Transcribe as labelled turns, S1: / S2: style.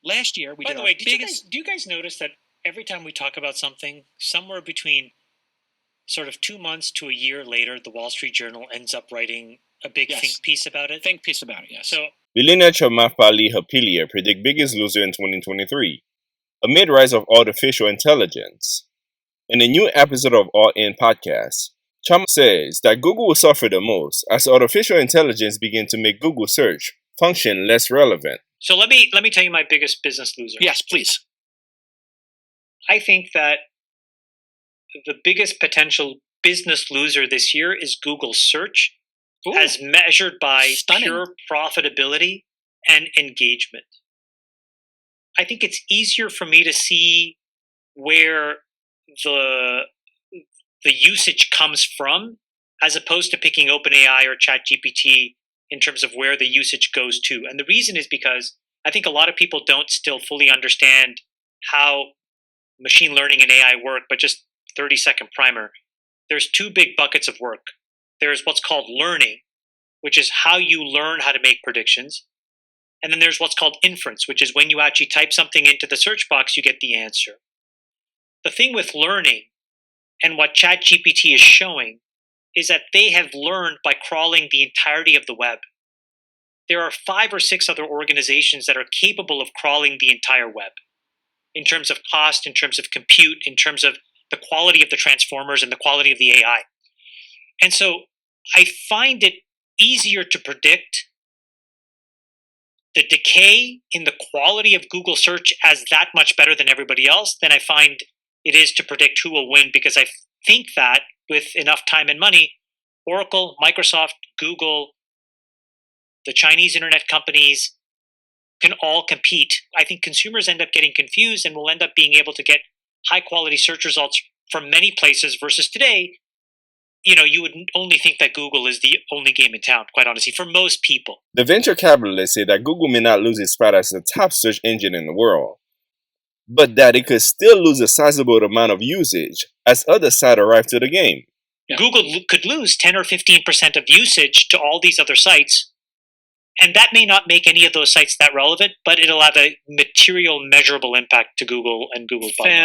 S1: Last year, we
S2: By
S1: did
S2: the
S1: our
S2: way,
S1: biggest...
S2: do you guys notice that every time we talk about something, somewhere between sort of 2 months to a year later, the Wall Street Journal ends up writing a big
S1: Yes.
S2: think piece about it?
S1: Think piece about it, yes.
S2: So
S3: Billionaire Chamath Palihapitiya predict biggest loser in 2023 amid rise of artificial intelligence. In a new episode of All In podcast, Chamath says that Google will suffer the most as artificial intelligence begin to make Google search function less relevant.
S2: So let me tell you my biggest business loser.
S1: Yes, please.
S2: I think that the biggest potential business loser this year is Google search,
S1: Ooh,
S2: as measured by
S1: stunning.
S2: pure profitability and engagement. I think it's easier for me to see where the usage comes from as opposed to picking OpenAI or ChatGPT in terms of where the usage goes to. And the reason is because I think a lot of people don't still fully understand how machine learning and AI work, but just 30-second primer. There's two big buckets of work. There's what's called learning, which is how you learn how to make predictions. And then there's what's called inference, which is when you actually type something into the search box, you get the answer. The thing with learning and what ChatGPT is showing is that they have learned by crawling the entirety of the web. There are 5 or 6 other organizations that are capable of crawling the entire web in terms of cost, in terms of compute, in terms of the quality of the transformers and the quality of the AI. And so I find it easier to predict the decay in the quality of Google search as that much better than everybody else than I find it is to predict who will win, because I think that with enough time and money, Oracle, Microsoft, Google, the Chinese internet companies can all compete. I think consumers end up getting confused and will end up being able to get high quality search results from many places versus today. You would only think that Google is the only game in town, quite honestly, for most people.
S3: The venture capitalists say that Google may not lose its spot as the top search engine in the world, but that it could still lose a sizable amount of usage as other sites arrive to the game.
S2: Yeah. Google could lose 10 or 15% of usage to all these other sites, and that may not make any of those sites that relevant, but it'll have a material, measurable impact to Google and Google's bottom line.